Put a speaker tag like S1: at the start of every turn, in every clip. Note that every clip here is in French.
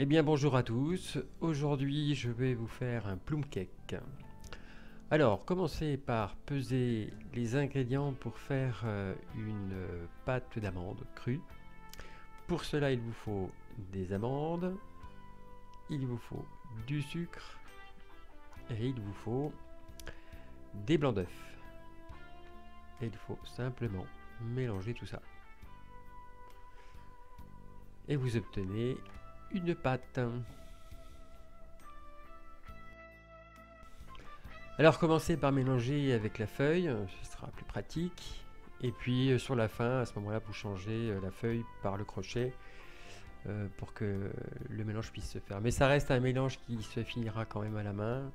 S1: Eh bien bonjour à tous, aujourd'hui je vais vous faire un plum cake. Alors commencez par peser les ingrédients pour faire une pâte d'amande crue. Pour cela il vous faut des amandes, il vous faut du sucre et il vous faut des blancs d'œufs. Et il faut simplement mélanger tout ça. Et vous obtenez une pâte. Alors commencez par mélanger avec la feuille, ce sera plus pratique. Et puis sur la fin, à ce moment-là, vous changez la feuille par le crochet pour que le mélange puisse se faire. Mais ça reste un mélange qui se finira quand même à la main.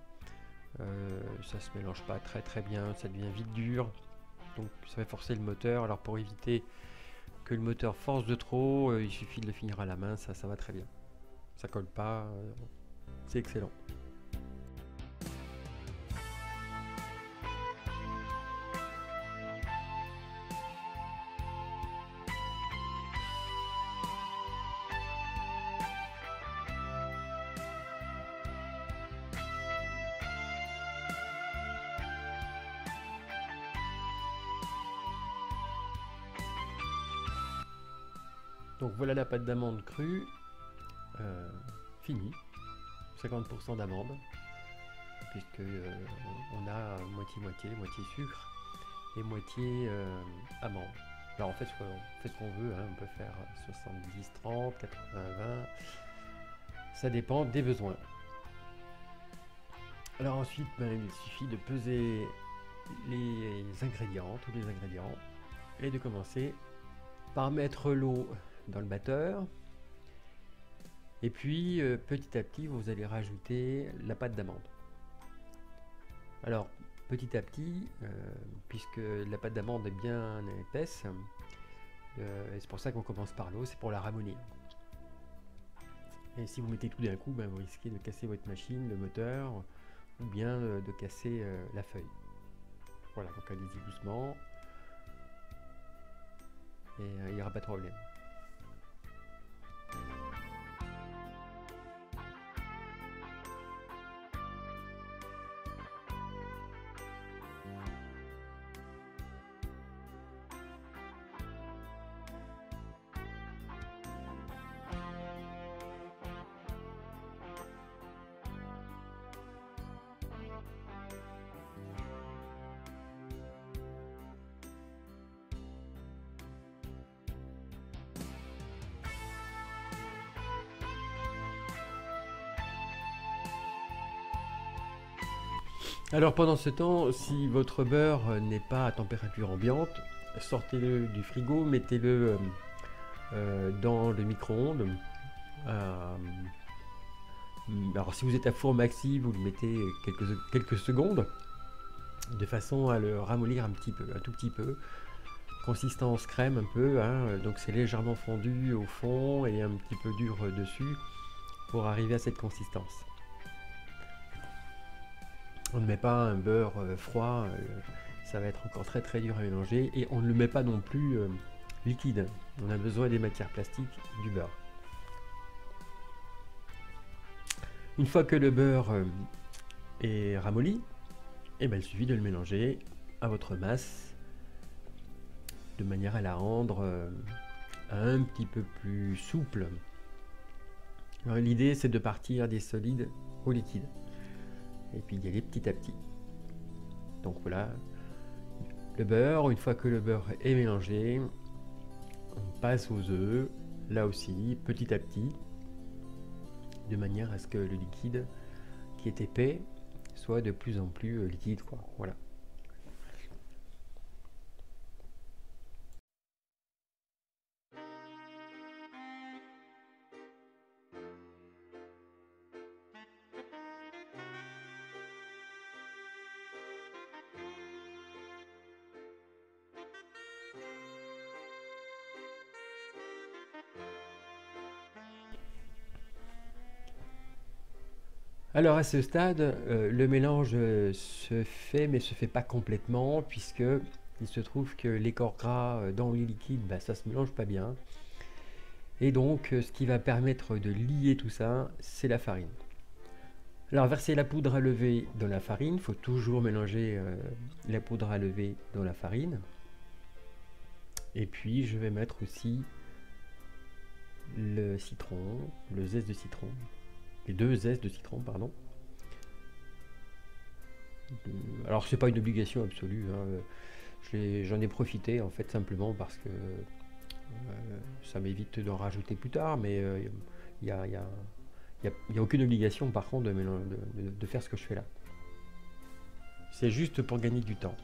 S1: Ça se mélange pas très bien, ça devient vite dur. Donc ça va forcer le moteur. Alors pour éviter que le moteur force de trop, il suffit de le finir à la main, ça va très bien. Ça colle pas, c'est excellent. Donc voilà la pâte d'amande crue, finie, 50% d'amande, puisque on a moitié sucre et moitié amande. Alors en fait, on fait ce qu'on veut, hein, on peut faire 70-30, 80-20, ça dépend des besoins. Alors ensuite, il suffit de peser les ingrédients, tous les ingrédients, et de commencer par mettre l'eau dans le batteur. Et puis petit à petit vous allez rajouter la pâte d'amande. Alors petit à petit, puisque la pâte d'amande est bien épaisse, et c'est pour ça qu'on commence par l'eau, c'est pour la ramollir. Et si vous mettez tout d'un coup, vous risquez de casser votre machine, le moteur, ou bien de casser la feuille. Voilà, donc allez-y doucement, et il n'y aura pas de problème. Alors pendant ce temps, si votre beurre n'est pas à température ambiante, sortez-le du frigo, mettez-le dans le micro-ondes. Alors si vous êtes à four maxi, vous le mettez quelques secondes, de façon à le ramollir un tout petit peu. Consistance crème un peu, hein, donc c'est légèrement fondu au fond et un petit peu dur dessus pour arriver à cette consistance. On ne met pas un beurre froid, ça va être encore très dur à mélanger, et on ne le met pas non plus liquide. On a besoin des matières plastiques du beurre. Une fois que le beurre est ramolli, il suffit de le mélanger à votre masse de manière à la rendre un petit peu plus souple. L'idée c'est de partir des solides au liquide et puis d'y aller petit à petit. Donc voilà, le beurre, une fois que le beurre est mélangé, on passe aux œufs, là aussi petit à petit, de manière à ce que le liquide qui est épais soit de plus en plus liquide, quoi. Voilà. Alors à ce stade, le mélange se fait, mais se fait pas complètement, puisque il se trouve que les corps gras dans les liquides, ça se mélange pas bien. Et donc ce qui va permettre de lier tout ça, c'est la farine. Alors verser la poudre à lever dans la farine, il faut toujours mélanger la poudre à lever dans la farine. Et puis je vais mettre aussi le citron, le zeste de citron, les 2 zestes de citron, pardon. Alors c'est pas une obligation absolue, hein. J'en ai profité en fait simplement parce que ça m'évite d'en rajouter plus tard, mais il n'y a, y a, y a aucune obligation par contre de faire ce que je fais là. C'est juste pour gagner du temps.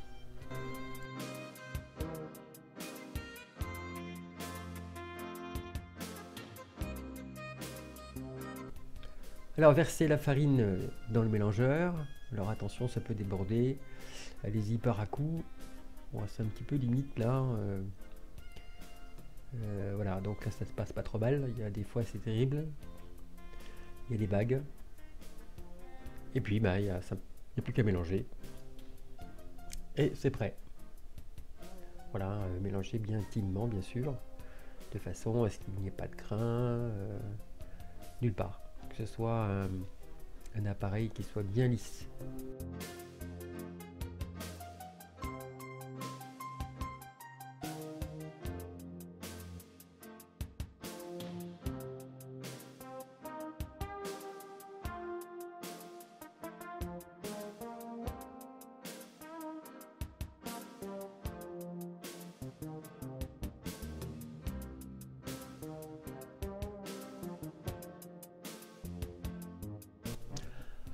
S1: Alors versez la farine dans le mélangeur. Alors attention, ça peut déborder. Allez-y par à coup. Bon, c'est un petit peu limite là. Voilà, donc là ça se passe pas trop mal. Il y a des fois c'est terrible. Il y a des bagues. Et puis bah, il n'y a plus qu'à mélanger. Et c'est prêt. Voilà, mélanger bien intimement bien sûr. De façon à ce qu'il n'y ait pas de grains nulle part. Que ce soit un appareil qui soit bien lisse.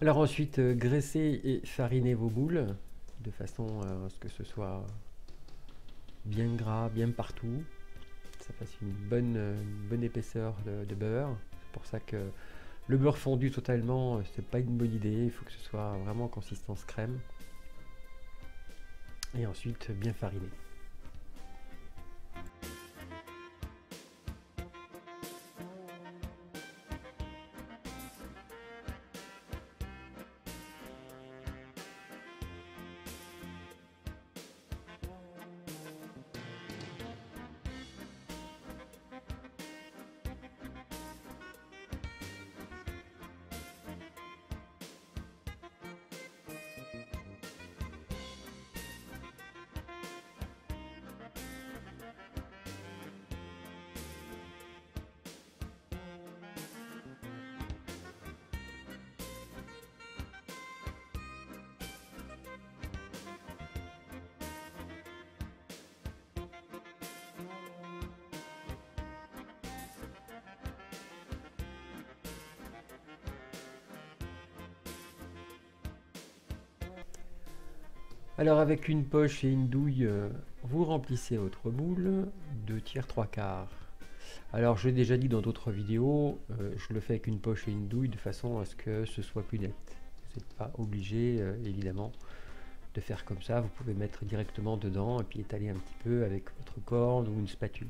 S1: Alors ensuite, graissez et farinez vos boules de façon à ce que ce soit bien gras, bien partout. Ça fasse une bonne épaisseur de beurre. C'est pour ça que le beurre fondu totalement, c'est pas une bonne idée. Il faut que ce soit vraiment consistance crème. Et ensuite, bien fariner. Alors avec une poche et une douille, vous remplissez votre moule, 2 tiers, 3 quarts. Alors je l'ai déjà dit dans d'autres vidéos, je le fais avec une poche et une douille de façon à ce que ce soit plus net. Vous n'êtes pas obligé évidemment de faire comme ça, vous pouvez mettre directement dedans et puis étaler un petit peu avec votre corne ou une spatule.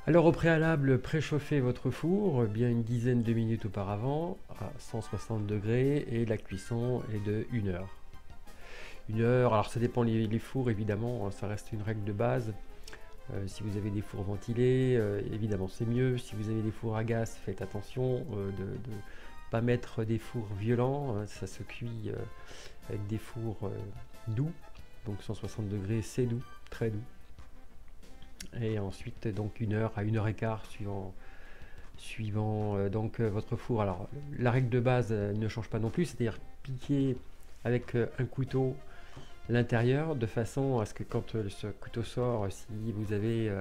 S1: Alors au préalable, préchauffez votre four bien une dizaine de minutes auparavant à 160 degrés et la cuisson est de 1 heure. 1 heure, alors ça dépend les fours évidemment, ça reste une règle de base. Si vous avez des fours ventilés, évidemment c'est mieux. Si vous avez des fours à gaz, faites attention de ne pas mettre des fours violents, ça se cuit avec des fours doux, donc 160 degrés c'est doux, très doux. Et ensuite donc 1 heure à 1 heure et quart suivant suivant donc votre four. Alors la règle de base ne change pas non plus, c'est-à-dire piquer avec un couteau l'intérieur de façon à ce que quand ce couteau sort, si vous avez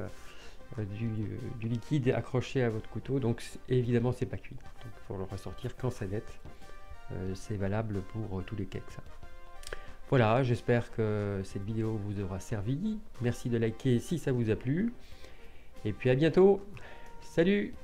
S1: du liquide accroché à votre couteau, donc évidemment c'est pas cuit, donc il faut le ressortir quand c'est net. C'est valable pour tous les cakes, ça. Voilà, j'espère que cette vidéo vous aura servi. Merci de liker si ça vous a plu. Et puis à bientôt. Salut!